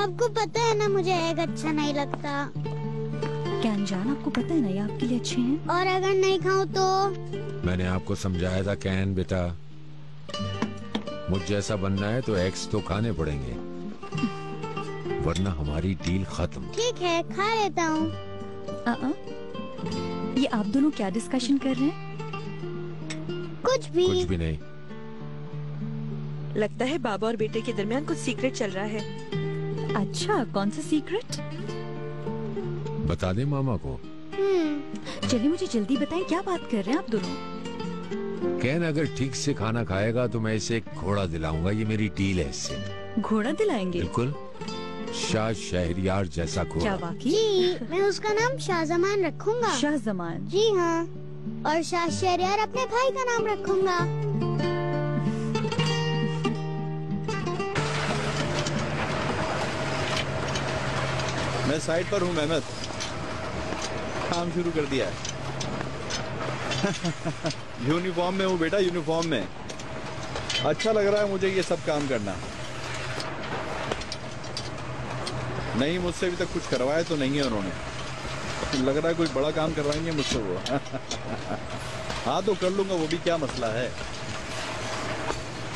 आपको पता है ना मुझे एग अच्छा नहीं लगता। क्या अनजान, आपको पता है ना ये आपके लिए अच्छे हैं। और अगर नहीं खाऊं तो? मैंने आपको समझाया था कैन बेटा, मुझ जैसा बनना है तो एग्स तो खाने पड़ेंगे, वरना हमारी डील खत्म। ठीक है, खा लेता हूँ। ये आप दोनों क्या डिस्कशन कर रहे हैं? कुछ भी नहीं। लगता है बाबा और बेटे के दरमियान कुछ सीक्रेट चल रहा है। अच्छा, कौन सा सीक्रेट? बता दे मामा को। चलिए मुझे जल्दी बताएं, क्या बात कर रहे हैं आप दोनों? कैन अगर ठीक से खाना खाएगा तो मैं इसे एक घोड़ा दिलाऊंगा, ये मेरी डील है इससे। घोड़ा दिलाएंगे? बिल्कुल, शाह शहरियार जैसा घोड़ा। क्या वाकई? जी, मैं उसका नाम शाहजमान रखूंगा। शाहजमान? जी हाँ, और शाह शहरियार अपने भाई का नाम रखूंगा। मैं साइड पर हूँ मेहमद, काम शुरू कर दिया है। यूनिफॉर्म में हूँ बेटा, यूनिफॉर्म में। अच्छा लग रहा है मुझे ये सब काम करना। नहीं, मुझसे अभी तक कुछ करवाया तो नहीं है उन्होंने। लग रहा है कोई बड़ा काम करवाएंगे मुझसे वो। हाँ तो कर लूंगा, वो भी क्या मसला है।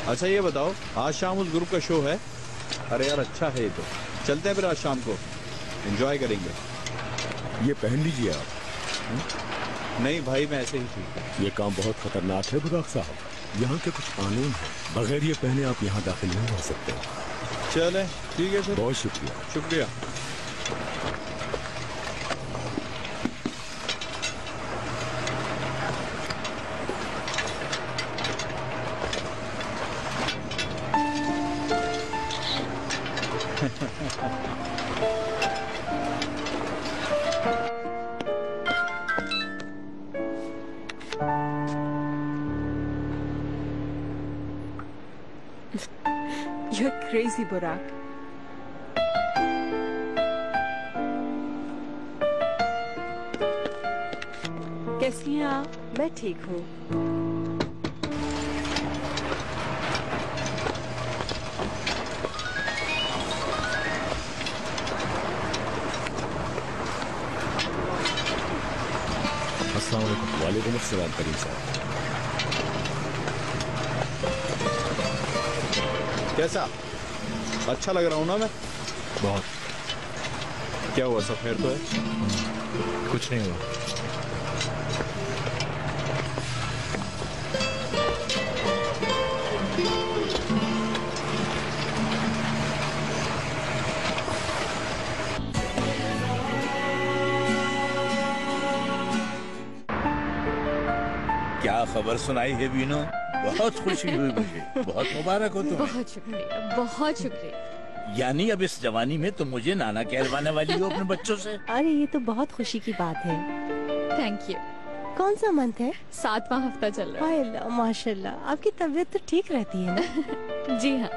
अच्छा ये बताओ, आज शाम उस ग्रुप का शो है? अरे यार अच्छा है ये तो। चलते हैं फिर आज शाम को, एंजॉय करेंगे। ये पहन लीजिए आप। नहीं भाई, मैं ऐसे ही ठीक। ये काम बहुत खतरनाक है बुराक साहब, यहाँ के कुछ कानून है, बगैर ये पहने आप यहाँ दाखिल नहीं हो सकते। चले ठीक है फिर। बहुत शुक्रिया। शुक्रिया। You're crazy, बुराक। कैसी हैं आप? मैं ठीक हूँ। अस्सलाम वालेकुम। वालेकुम अस्सलाम करीम साहब। कैसा? अच्छा लग रहा हूँ ना मैं? बहुत। क्या हुआ, सब खैर तो है? कुछ नहीं हुआ। क्या खबर सुनाई है बीनो? बहुत खुशी हुई मुझे, बहुत मुबारक हो तुम्हें। बहुत शुक्रिया, बहुत शुक्रिया। यानी अब इस जवानी में तुम मुझे नाना कहलवाने वाली हो अपने बच्चों से? अरे ये तो बहुत खुशी की बात है। Thank you. कौन सा मंथ है? 7वां हफ्ता चल रहा है। अल्लाह माशाल्लाह, आपकी तबीयत तो ठीक रहती है ना? जी हाँ।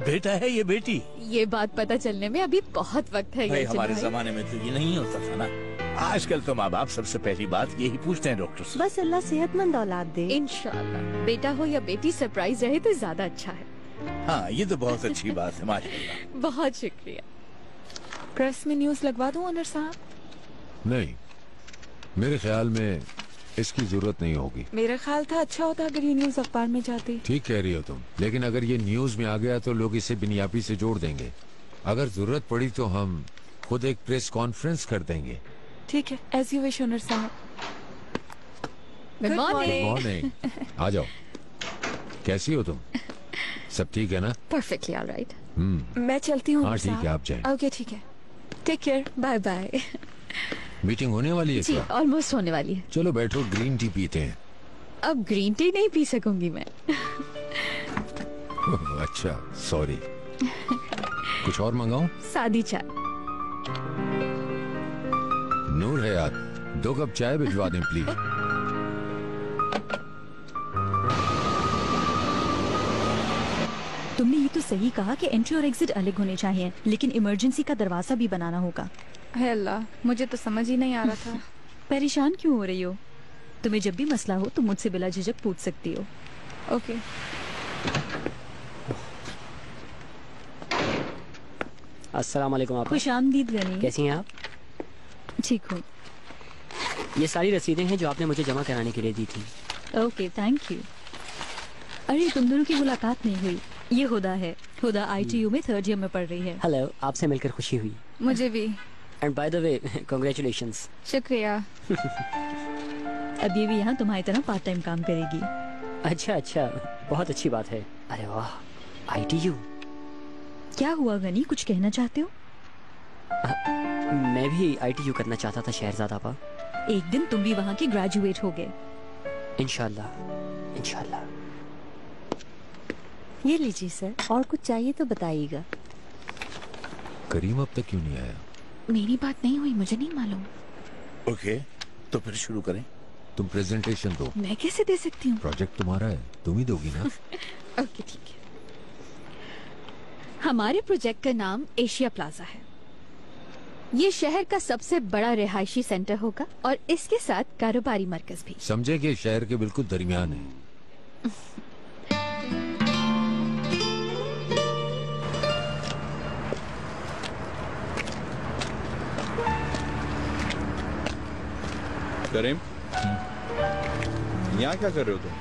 बेटा है ये बेटी? ये बात पता चलने में अभी बहुत वक्त है। भाई हमारे जमाने में तो ये नहीं होता था ना। आजकल तो माँ बाप सबसे पहली बात यही पूछते हैं डॉक्टर से। बस अल्लाह सेहतमंद औलाद दे। इंशाल्लाह। बेटा हो या बेटी, सरप्राइज रहे तो ज्यादा अच्छा है। हाँ ये तो बहुत अच्छी बात है माशाल्लाह। बहुत शुक्रिया। प्रेस में न्यूज लगवा दूं ओनर साहब? नहीं, मेरे ख्याल में इसकी जरूरत नहीं होगी। मेरा ख्याल था अच्छा होता अगर ये न्यूज अखबार में जाती। ठीक कह रही हो तुम, लेकिन अगर ये न्यूज में आ गया तो लोग इसे बिनियापी से जोड़ देंगे। अगर जरूरत पड़ी तो हम खुद एक प्रेस कॉन्फ्रेंस कर देंगे। ठीक है, एज यू विश ओनर साहब। Good morning. Good morning. आ जाओ। कैसी हो तुम? सब ठीक है ना? Perfectly alright. मैं चलती हूँ। हाँ ठीक है, आप जाए। ओके ठीक है, take care, bye bye. Meeting होने वाली है जी, क्या? ऑलमोस्ट होने वाली है। चलो बैठो, ग्रीन टी पीते हैं। अब ग्रीन टी नहीं पी सकूंगी मैं। अच्छा सॉरी। कुछ और मंगाऊं? सादी चाय। नूर है यार, 2 कप चाय भिजवा दें प्लीज। तुमने ये तो सही कहा कि एंट्री और एग्जिट अलग होने चाहिए, लेकिन इमरजेंसी का दरवाजा भी बनाना होगा। है अल्लाह, मुझे तो समझ ही नहीं आ रहा था। परेशान क्यों हो रही हो? तुम्हें जब भी मसला हो तो मुझसे बिला झिझक पूछ सकती हो। ओके। अस्सलाम वालेकुम आपा। खुशामदीद गनी। कैसी हैं आप? ठीक हूँ। ये सारी रसीदें हैं जो आपने मुझे जमा कराने के लिए दी थी। Okay, thank you. अरे तुम दोनों की मुलाकात नहीं हुई। ये हुदा है। हुदा ITU में 3rd ईयर में पढ़ रही है। हेलो, आपसे मिलकर खुशी हुई। मुझे भी। And by the way, congratulations. शुक्रिया। अब ये भी यहाँ तुम्हारी तरह पार्ट टाइम काम करेगी। अच्छा अच्छा, बहुत अच्छी बात है। अरे वाह, ITU। क्या हुआ गनी, कुछ कहना चाहते हो? मैं भी ITU करना चाहता था शहरजादा आपा। एक दिन तुम भी वहाँ के ग्रेजुएट होगे। इंशाल्लाह इंशाल्लाह। ये लीजिए सर, और कुछ चाहिए तो बताइएगा। करीम अब तक क्यों नहीं आया? मेरी बात नहीं हुई, मुझे नहीं मालूम। ओके, तो फिर शुरू करें। तुम प्रेजेंटेशन दो। मैं कैसे दे सकती हूँ? प्रोजेक्ट तुम्हारा है, तुम ही दोगी ना? ओके ठीक है। हमारे प्रोजेक्ट का नाम एशिया प्लाजा है। ये शहर का सबसे बड़ा रिहायशी सेंटर होगा और इसके साथ कारोबारी मरकज भी। समझे कि शहर के बिल्कुल दरमियान है। करीम, यहाँ क्या कर रहे हो तुम?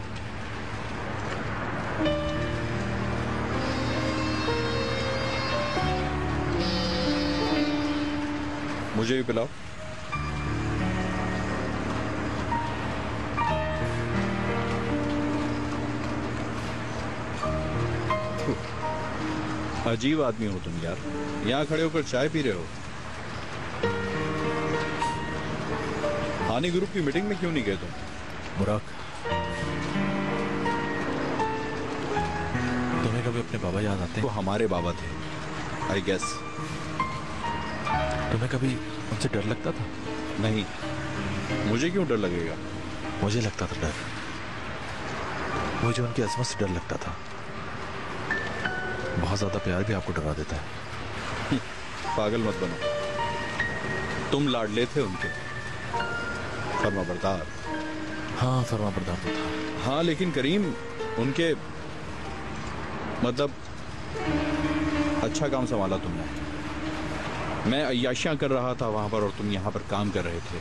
मुझे भी पिलाओ। अजीब आदमी हो तुम यार, यहाँ खड़े होकर चाय पी रहे हो। हानी ग्रुप की मीटिंग में क्यों नहीं गए तुम? बुराक, तुम्हें कभी अपने बाबा याद आते हैं? वो हमारे बाबा थे, आई गेस। तुम्हें कभी उनसे डर लगता था? नहीं, मुझे क्यों डर लगेगा? मुझे लगता था डर। मुझे उनकी अजमत से डर लगता था। बहुत ज्यादा प्यार भी आपको डरा देता है। पागल मत बनो, तुम लाडले थे उनके, फर्माबरदार। हाँ, फर्माबरदार तो था। हाँ, लेकिन करीम, उनके मतलब अच्छा काम संभाला तुमने। मैं अय्याशियां कर रहा था वहां पर और तुम यहाँ पर काम कर रहे थे।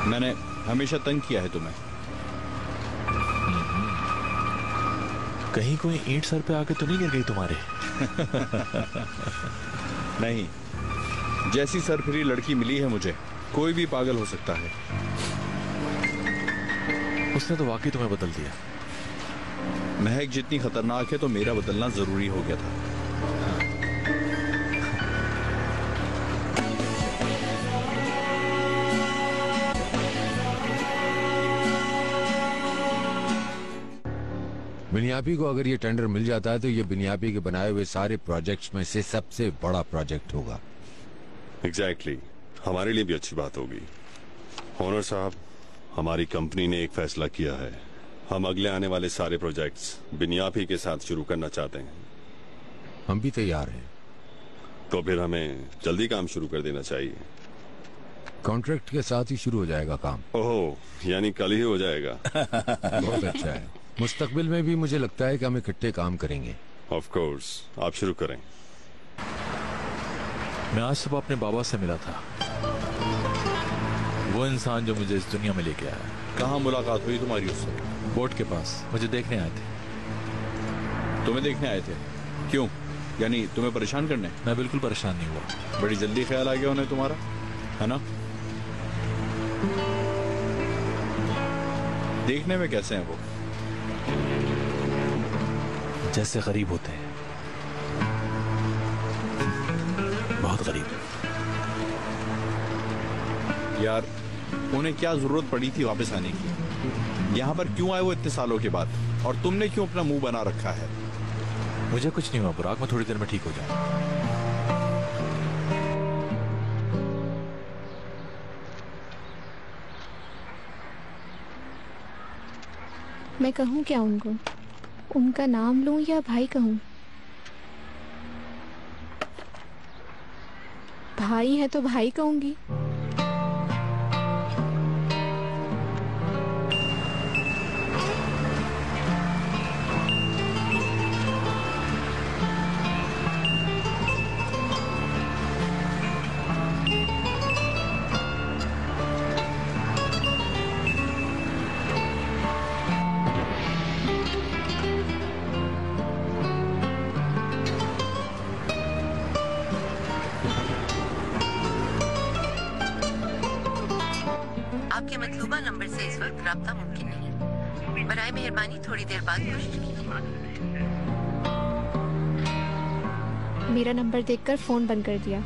मैंने हमेशा तंग किया है तुम्हें। कहीं कोई ईंट सर पे आके तो नहीं गिर गई तुम्हारे? नहीं, जैसी सरफिरी लड़की मिली है मुझे, कोई भी पागल हो सकता है। उसने तो वाकई तुम्हें बदल दिया। महक जितनी खतरनाक है तो मेरा बदलना जरूरी हो गया था। बिनियापी को अगर ये टेंडर मिल जाता है तो ये बिनियापी के बनाए हुए सारे प्रोजेक्ट्स में से सबसे बड़ा प्रोजेक्ट होगा। एग्जैक्टली, हमारे लिए भी अच्छी बात होगी। ओनर साहब, हमारी कंपनी ने एक फैसला किया है। हम अगले आने वाले सारे प्रोजेक्ट्स बिनियापी के साथ शुरू करना चाहते हैं। हम भी तैयार हैं। तो फिर हमें जल्दी काम शुरू कर देना चाहिए। कॉन्ट्रैक्ट के साथ ही शुरू हो जाएगा काम। ओह, यानी कल ही हो जाएगा। बहुत अच्छा है। मुस्तकबिल में भी मुझे लगता है कि हम इकट्ठे काम करेंगे। ऑफ कोर्स, आप शुरू करें। मैं आज सुबह अपने बाबा से मिला था, वो इंसान जो मुझे इस दुनिया में लेके आया। कहाँ मुलाकात हुई तुम्हारी उससे? बोट के पास। मुझे देखने आए थे। तुम्हें देखने आए थे? क्यों? यानी तुम्हें परेशान करने? मैं बिल्कुल परेशान नहीं हुआ। बड़ी जल्दी ख्याल आ गया उन्हें तुम्हारा, है ना? देखने में कैसे हैं वो? जैसे गरीब होते हैं, बहुत गरीब। यार, उन्हें क्या जरूरत पड़ी थी वापस आने की? यहाँ पर क्यों आए वो इतने सालों के बाद? और तुमने क्यों अपना मुंह बना रखा है? मुझे कुछ नहीं हुआ बुराक, मैं थोड़ी देर में ठीक हो जाऊंगा। मैं कहूँ क्या उनको? उनका नाम लूं या भाई कहूँ? भाई है तो भाई कहूंगी। राब्ता मुमकिन नहीं। बराए मेहरबानी थोड़ी देर बाद कोशिश कीजिए। मेरा नंबर देखकर फोन बंद कर दिया।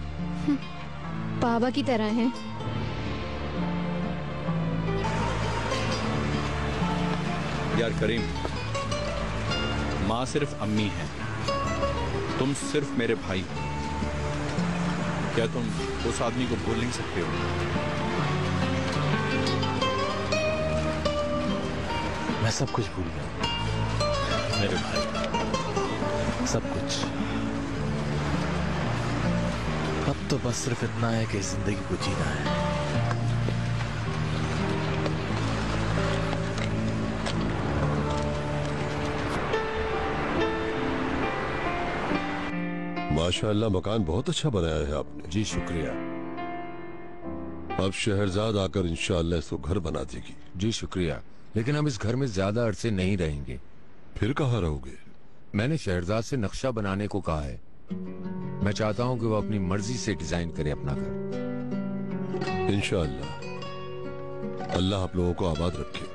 बाबा की तरह है। यार करीम, माँ सिर्फ अम्मी है, तुम सिर्फ मेरे भाई। क्या तुम उस आदमी को भूल नहीं सकते हो? मैं सब कुछ भूल गया मेरे भाई, सब कुछ। अब तो बस सिर्फ इतना है कि जिंदगी को जीना है। माशाअल्लाह, मकान बहुत अच्छा बनाया है आपने। जी शुक्रिया। अब शहरजाद आकर इंशाअल्लाह इसको घर बना देगी। जी शुक्रिया, लेकिन हम इस घर में ज्यादा अरसे नहीं रहेंगे। फिर कहाँ रहोगे? मैंने शहरजाद से नक्शा बनाने को कहा है। मैं चाहता हूँ कि वो अपनी मर्जी से डिजाइन करे अपना घर। इंशाअल्लाह अल्लाह आप लोगों को आबाद रखे।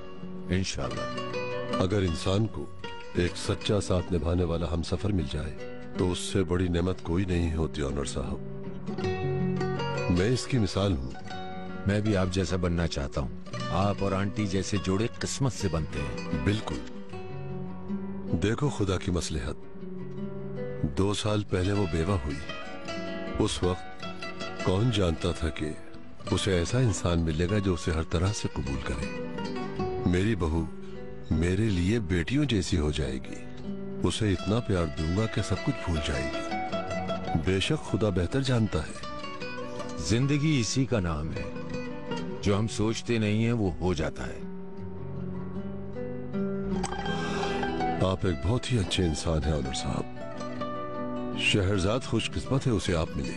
इंशाअल्लाह। अगर इंसान को एक सच्चा साथ निभाने वाला हमसफर मिल जाए तो उससे बड़ी नेमत कोई नहीं होती ऑनर साहब। मैं इसकी मिसाल हूँ। मैं भी आप जैसा बनना चाहता हूँ। आप और आंटी जैसे जोड़े किस्मत से बनते हैं। बिल्कुल। देखो खुदा की मसलहत, 2 साल पहले वो बेवा हुई। उस वक्त कौन जानता था कि उसे ऐसा इंसान मिलेगा जो उसे हर तरह से कबूल करे। मेरी बहू मेरे लिए बेटियों जैसी हो जाएगी। उसे इतना प्यार दूंगा कि सब कुछ भूल जाएगी। बेशक खुदा बेहतर जानता है। जिंदगी इसी का नाम है, जो हम सोचते नहीं है वो हो जाता है। आप एक बहुत ही अच्छे इंसान हैं ऑनर साहब। शहरजाद खुशकिस्मत है उसे आप मिले।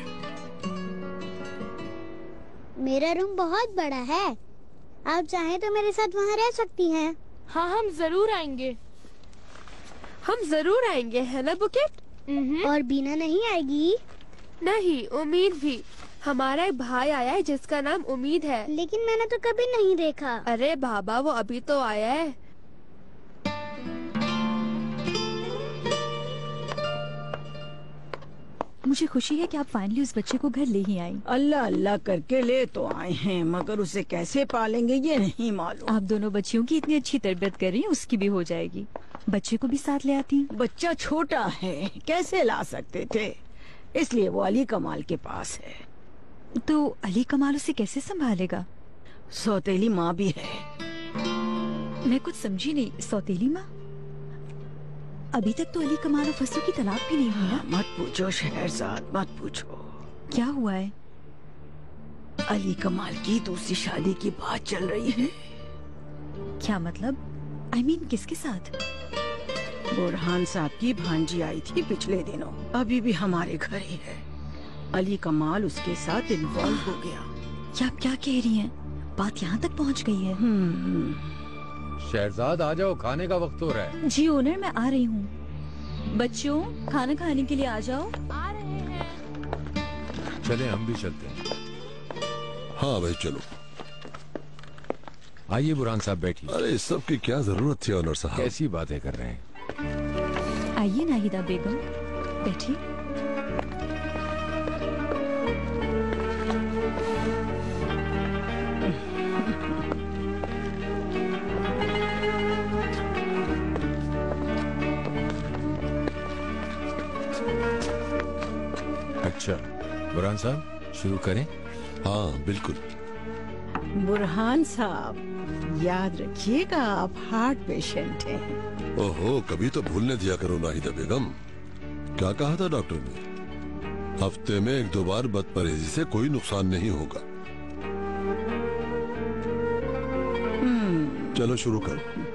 मेरा रूम बहुत बड़ा है, आप चाहें तो मेरे साथ वहाँ रह सकती हैं। हाँ, हम जरूर आएंगे। हम जरूर आएंगे, है ना बुकेट? और बीना नहीं आएगी? नहीं, उम्मीद भी। हमारा एक भाई आया है जिसका नाम उम्मीद है। लेकिन मैंने तो कभी नहीं देखा। अरे बाबा, वो अभी तो आया है। मुझे खुशी है कि आप फाइनली उस बच्चे को घर ले ही आई। अल्लाह अल्लाह करके ले तो आए हैं, मगर उसे कैसे पालेंगे ये नहीं मालूम। आप दोनों बच्चियों की इतनी अच्छी तरबियत कर रही हैं, उसकी भी हो जाएगी। बच्चे को भी साथ ले आती। बच्चा छोटा है, कैसे ला सकते थे, इसलिए वो अली कमाल के पास है। तो अली कमाल उसे कैसे संभालेगा? सौतेली माँ भी है। मैं कुछ समझी नहीं। सौतेली माँ? अभी तक तो अली कमाल और फसू की तलाक भी नहीं हुई ना? मत पूछो शहरजाद, मत पूछो। क्या हुआ है? अली कमाल की दूसरी शादी की बात चल रही है। क्या मतलब? I mean, किसके साथ? बुरहान साहब की भांजी आई थी पिछले दिनों, अभी भी हमारे घर ही है। अली कमाल उसके साथ इन्वॉल्व हो गया। क्या आप क्या कह रही हैं? बात यहाँ तक पहुँच गई है। शहरजाद आ जाओ, खाने का वक्त हो रहा है। जी ओनर, मैं आ रही हूँ। बच्चों, खाना खाने के लिए आ जाओ। आ रहे हैं। चले हम भी चलते हैं। हाँ भाई चलो। आइए बुरहान साहब बैठिए। अरे इस सब की क्या जरूरत थी ऑनर साहब? कैसी बातें कर रहे हैं। आइए नाहिदा बेगम, बैठिए। अच्छा बुरहान साहब, शुरू करें? हाँ बिल्कुल। बुरहान साहब, याद रखिएगा आप हार्ट पेशेंट हैं। ओहो, कभी तो भूलने दिया करो नाहिदा बेगम। क्या कहा था डॉक्टर ने? हफ्ते में 1-2 बार बदपरहेजी से कोई नुकसान नहीं होगा। चलो शुरू करो।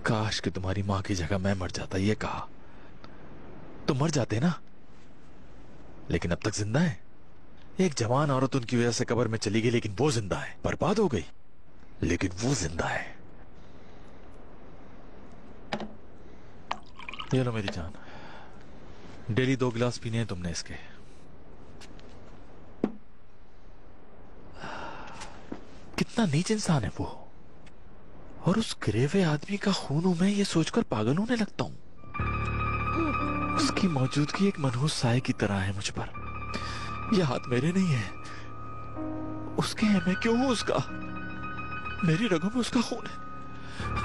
काश कि तुम्हारी माँ की जगह मैं मर जाता। ये कहा तो मर जाते ना, लेकिन अब तक जिंदा है। एक जवान औरत उनकी वजह से कब्र में चली गई, लेकिन वो जिंदा है। बर्बाद हो गई, लेकिन वो जिंदा है। ये लो मेरी जान, डेली 2 गिलास पीने हैं तुमने इसके। कितना नीच इंसान है वो, और उस गिरे हुए आदमी का खून हूं मैं, ये सोचकर पागल होने लगता हूं। उसकी मौजूदगी एक मनहूस साए की तरह है मुझ पर। ये हाथ मेरे नहीं है, उसके हैं। मैं क्यों हूं उसका? मेरी रगों में उसका खून है।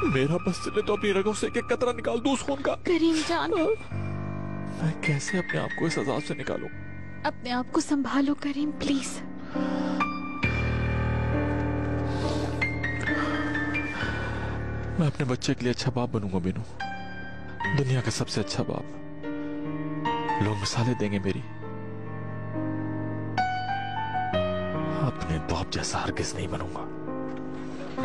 मेरा बस चले तो अपनी रगों से एक कतरा निकाल दूं उस खून का। करीम जान, मैं कैसे अपने आप को इस अजाब से निकालूं? अपने आप को संभालो करीम, प्लीज। मैं अपने बच्चे के लिए अच्छा बाप बनूंगा बीनू, दुनिया का सबसे अच्छा बाप। लोग मिसालें देंगे मेरी। अपने बाप जैसा हरगिज़ नहीं बनूंगा।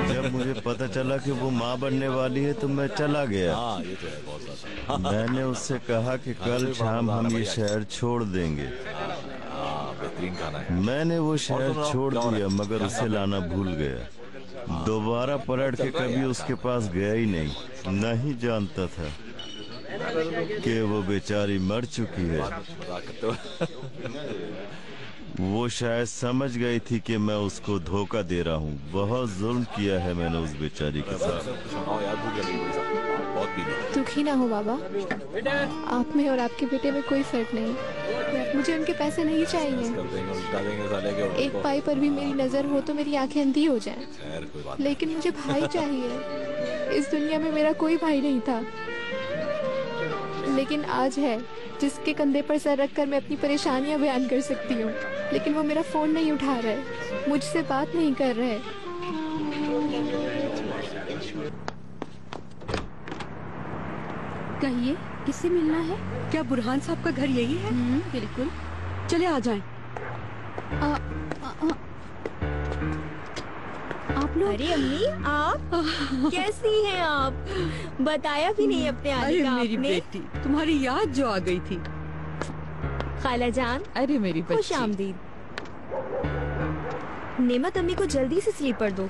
जब मुझे पता चला कि वो माँ बनने वाली है तो मैं चला गया। हाँ, ये तो है, बहुत ज्यादा। मैंने उससे कहा कि कल शाम हम ये शहर छोड़ देंगे। बेहतरीन खाना है। मैंने वो शहर छोड़ दिया, मगर उसे लाना भूल गया। दोबारा पलट के कभी उसके पास गया ही नहीं। नहीं जानता था कि वो बेचारी मर चुकी है। वो शायद समझ गई थी कि मैं उसको धोखा दे रहा हूँ। बहुत जुल्म किया है मैंने उस बेचारी के साथ। दुखी ना हो बाबा, आप में और आपके बेटे में कोई फर्क नहीं। मुझे उनके पैसे नहीं चाहिए। एक पाई पर भी मेरी नजर हो तो मेरी आंखें अंधी हो जाएं। लेकिन मुझे भाई चाहिए। इस दुनिया में मेरा कोई भाई नहीं था, लेकिन आज है, जिसके कंधे पर सर रखकर मैं अपनी परेशानियां बयान कर सकती हूँ। लेकिन वो मेरा फोन नहीं उठा रहे, मुझसे बात नहीं कर रहे। कहिए, किससे मिलना है? क्या बुरहान साहब का घर यही है? बिल्कुल, चले आ जाएं। आप लोग? अरे अम्मी, आप कैसी हैं आप? बताया भी नहीं अपने आने का मेरी आपने। बेटी, तुम्हारी याद जो आ गई थी। खाला जान, अरे मेरी बच्ची, खुश आमदीद। नेमत अम्मी को जल्दी से स्लीपर दो।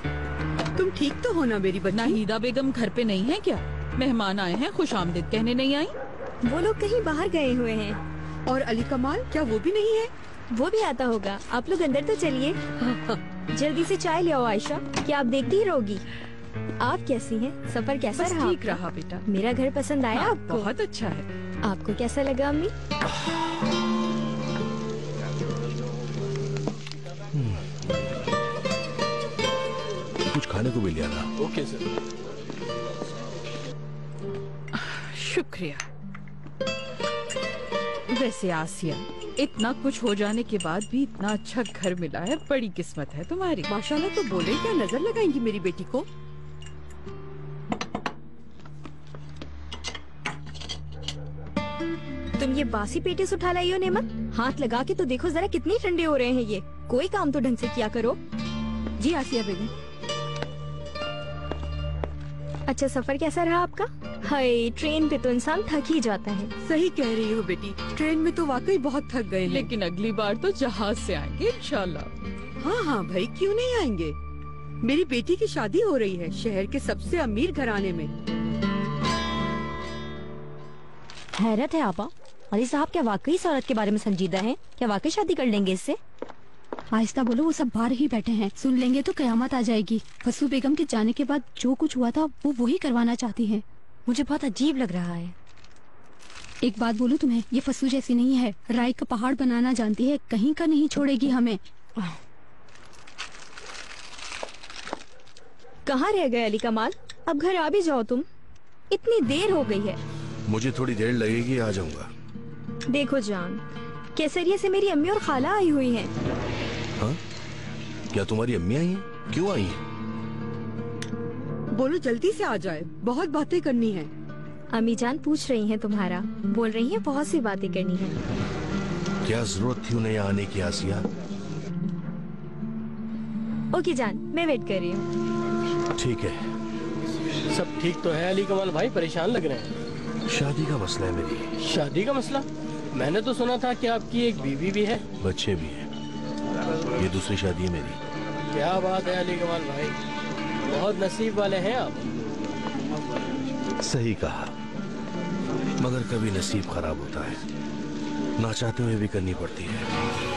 तुम ठीक तो हो ना मेरी बच्ची? नाहिदा बेगम घर पे नहीं है क्या? मेहमान आए हैं, खुश आमदीद कहने नहीं आई? वो लोग कहीं बाहर गए हुए हैं। और अली कमाल, क्या वो भी नहीं है? वो भी आता होगा। आप लोग अंदर तो चलिए। जल्दी से चाय ले आओ आयशा। क्या आप देखती ही रहोगी? आप कैसी हैं? सफर कैसा बस रहा? ठीक रहा बेटा। मेरा घर पसंद आया आपको? बहुत अच्छा है। आपको कैसा लगा अम्मी? कुछ खाने को भी ले आना। Okay sir. शुक्रिया। वैसे आसिया, इतना कुछ हो जाने के बाद भी इतना अच्छा घर मिला है, बड़ी किस्मत है तुम्हारी। माशाल्लाह। तो बोले क्या नजर लगाएंगी मेरी बेटी को? तुम ये बासी पेटिस उठा लाई हो नेमत? हाथ लगा के तो देखो जरा कितनी ठंडे हो रहे हैं ये। कोई काम तो ढंग से किया करो। जी आसिया बेगम। अच्छा, सफर कैसा रहा आपका? हाय, ट्रेन पे तो इंसान थक ही जाता है। सही कह रही हो बेटी, ट्रेन में तो वाकई बहुत थक गए हैं। लेकिन अगली बार तो जहाज से आएंगे इंशाल्लाह। हाँ हाँ भाई, क्यों नहीं आएंगे? मेरी बेटी की शादी हो रही है शहर के सबसे अमीर घराने में। हैरत है आपा, अली साहब क्या वाकई इस औरत के बारे में संजीदा हैं? क्या वाकई शादी कर लेंगे इससे? आहिस्ता बोलो, वो सब बाहर ही बैठे हैं। सुन लेंगे तो कयामत आ जाएगी। फसू बेगम के जाने के बाद जो कुछ हुआ था वो वही करवाना चाहती हैं। मुझे बहुत अजीब लग रहा है। एक बात बोलूं तुम्हें, ये फसू जैसी नहीं है। राई का पहाड़ बनाना जानती है, कहीं का नहीं छोड़ेगी हमें। कहाँ रह गए अली कमाल? अब घर आ भी जाओ तुम, इतनी देर हो गई है। मुझे थोड़ी देर लगेगी, आ जाऊंगा। देखो जान, केसरिया से मेरी अम्मी और खाला आई हुई हैं। हाँ? क्या तुम्हारी अम्मी आई हैं? क्यों आई हैं? बोलो जल्दी से आ जाए, बहुत बातें करनी है। अम्मी जान पूछ रही हैं तुम्हारा, बोल रही हैं बहुत सी बातें करनी है। क्या जरूरत थी उन्हें यहाँ आने की आसिया? ओके जान, मैं वेट कर रही हूँ। ठीक है। सब ठीक तो है अली कमाल भाई? परेशान लग रहे हैं। शादी का मसला है मेरी। शादी का मसला? मैंने तो सुना था कि आपकी एक बीवी भी है। बच्चे भी हैं। ये दूसरी शादी है मेरी। क्या बात है अली कमाल भाई, बहुत नसीब वाले हैं आप। सही कहा, मगर कभी नसीब खराब होता है, ना चाहते हुए भी करनी पड़ती है।